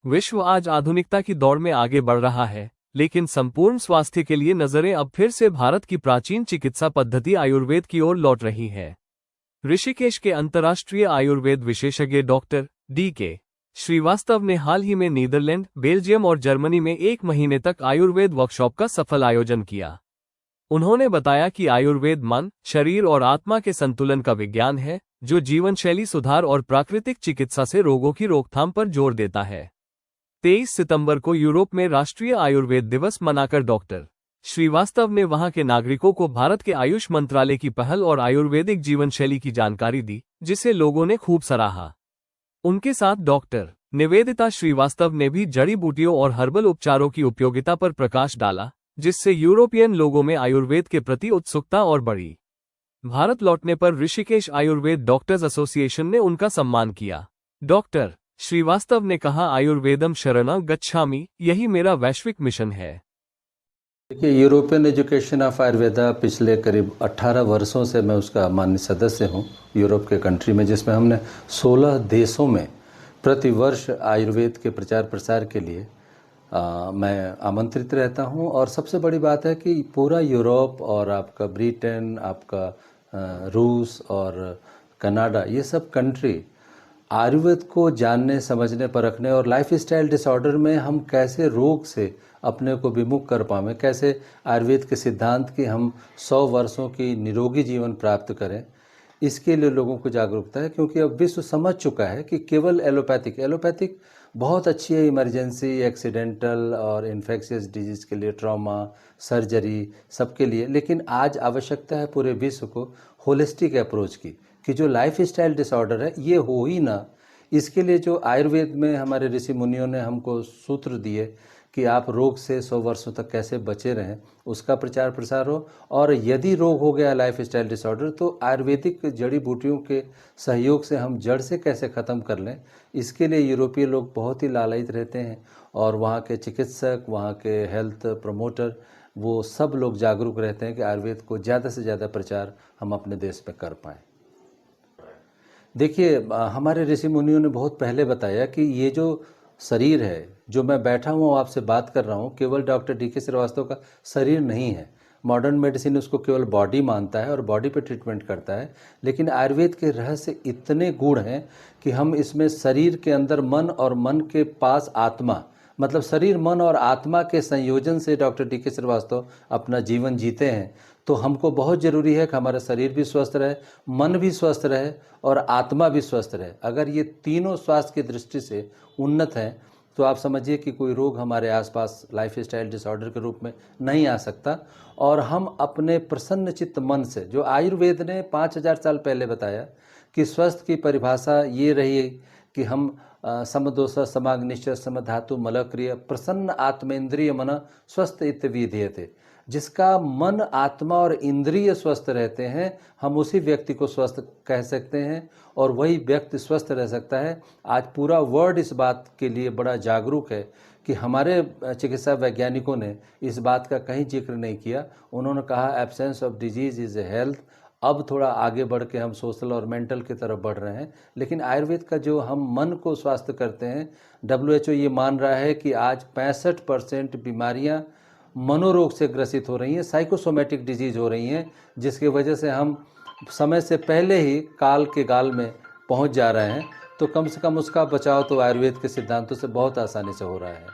विश्व आज आधुनिकता की दौड़ में आगे बढ़ रहा है, लेकिन संपूर्ण स्वास्थ्य के लिए नजरें अब फिर से भारत की प्राचीन चिकित्सा पद्धति आयुर्वेद की ओर लौट रही है। ऋषिकेश के अंतर्राष्ट्रीय आयुर्वेद विशेषज्ञ डॉक्टर D.K. श्रीवास्तव ने हाल ही में नीदरलैंड, बेल्जियम और जर्मनी में 1 महीने तक आयुर्वेद वर्कशॉप का सफल आयोजन किया। उन्होंने बताया कि आयुर्वेद मन, शरीर और आत्मा के संतुलन का विज्ञान है, जो जीवनशैली सुधार और प्राकृतिक चिकित्सा से रोगों की रोकथाम पर जोर देता है। 23 सितंबर को यूरोप में राष्ट्रीय आयुर्वेद दिवस मनाकर डॉक्टर श्रीवास्तव ने वहां के नागरिकों को भारत के आयुष मंत्रालय की पहल और आयुर्वेदिक जीवनशैली की जानकारी दी, जिसे लोगों ने खूब सराहा। उनके साथ डॉक्टर निवेदिता श्रीवास्तव ने भी जड़ी बूटियों और हर्बल उपचारों की उपयोगिता पर प्रकाश डाला, जिससे यूरोपियन लोगों में आयुर्वेद के प्रति उत्सुकता और बढ़ी। भारत लौटने पर ऋषिकेश आयुर्वेद डॉक्टर्स एसोसिएशन ने उनका सम्मान किया। डॉक्टर श्रीवास्तव ने कहा, आयुर्वेदम शरणं गच्छामि, यही मेरा वैश्विक मिशन है। देखिए, यूरोपियन एजुकेशन ऑफ आयुर्वेदा पिछले करीब 18 वर्षों से मैं उसका मान्य सदस्य हूँ यूरोप के कंट्री में, जिसमें हमने 16 देशों में प्रतिवर्ष आयुर्वेद के प्रचार प्रसार के लिए मैं आमंत्रित रहता हूँ। और सबसे बड़ी बात है कि पूरा यूरोप और आपका ब्रिटेन, आपका रूस और कनाडा, ये सब कंट्री आयुर्वेद को जानने, समझने, परखने और लाइफ स्टाइल डिसऑर्डर में हम कैसे रोग से अपने को विमुख कर पाएं, कैसे आयुर्वेद के सिद्धांत की हम 100 वर्षों की निरोगी जीवन प्राप्त करें, इसके लिए लोगों को जागरूकता है। क्योंकि अब विश्व समझ चुका है कि केवल एलोपैथिक बहुत अच्छी है इमरजेंसी, एक्सीडेंटल और इन्फेक्शियस डिजीज़ के लिए, ट्रॉमा, सर्जरी, सबके लिए, लेकिन आज आवश्यकता है पूरे विश्व को होलिस्टिक अप्रोच की, कि जो लाइफ स्टाइल डिसऑर्डर है ये हो ही ना। इसके लिए जो आयुर्वेद में हमारे ऋषि मुनियों ने हमको सूत्र दिए कि आप रोग से 100 वर्षों तक कैसे बचे रहें, उसका प्रचार प्रसार हो। और यदि रोग हो गया लाइफ स्टाइल डिसऑर्डर, तो आयुर्वेदिक जड़ी बूटियों के सहयोग से हम जड़ से कैसे ख़त्म कर लें, इसके लिए यूरोपीय लोग बहुत ही लालायित रहते हैं। और वहाँ के चिकित्सक, वहाँ के हेल्थ प्रमोटर, वो सब लोग जागरूक रहते हैं कि आयुर्वेद को ज़्यादा से ज़्यादा प्रचार हम अपने देश में कर पाएँ। देखिए, हमारे ऋषि मुनियों ने बहुत पहले बताया कि ये जो शरीर है, जो मैं बैठा हूँ आपसे बात कर रहा हूँ, केवल डॉक्टर D.K. श्रीवास्तव का शरीर नहीं है। मॉडर्न मेडिसिन उसको केवल बॉडी मानता है और बॉडी पे ट्रीटमेंट करता है, लेकिन आयुर्वेद के रहस्य इतने गूढ़ हैं कि हम इसमें शरीर के अंदर मन और मन के पास आत्मा, मतलब शरीर, मन और आत्मा के संयोजन से डॉक्टर D.K. श्रीवास्तव अपना जीवन जीते हैं। तो हमको बहुत ज़रूरी है कि हमारा शरीर भी स्वस्थ रहे, मन भी स्वस्थ रहे और आत्मा भी स्वस्थ रहे। अगर ये तीनों स्वास्थ्य की दृष्टि से उन्नत हैं, तो आप समझिए कि कोई रोग हमारे आसपास लाइफ स्टाइल डिसऑर्डर के रूप में नहीं आ सकता। और हम अपने प्रसन्न चित्त मन से, जो आयुर्वेद ने 5000 साल पहले बताया कि स्वस्थ की परिभाषा ये रही कि हम समदोष समाग्निश्च समधातु मलक्रिय प्रसन्न आत्मेंद्रिय मन स्वस्थ इत विधीयते। जिसका मन, आत्मा और इंद्रिय स्वस्थ रहते हैं, हम उसी व्यक्ति को स्वस्थ कह सकते हैं और वही व्यक्ति स्वस्थ रह सकता है। आज पूरा वर्ल्ड इस बात के लिए बड़ा जागरूक है कि हमारे चिकित्सा वैज्ञानिकों ने इस बात का कहीं जिक्र नहीं किया। उन्होंने कहा absence of disease is a health. अब थोड़ा आगे बढ़ के हम सोशल और मेंटल की तरफ बढ़ रहे हैं, लेकिन आयुर्वेद का जो हम मन को स्वास्थ्य करते हैं, WHO ये मान रहा है कि आज 65% बीमारियां मनोरोग से ग्रसित हो रही हैं, साइकोसोमेटिक डिजीज हो रही हैं, जिसकी वजह से हम समय से पहले ही काल के गाल में पहुंच जा रहे हैं। तो कम से कम उसका बचाव तो आयुर्वेद के सिद्धांतों से बहुत आसानी से हो रहा है।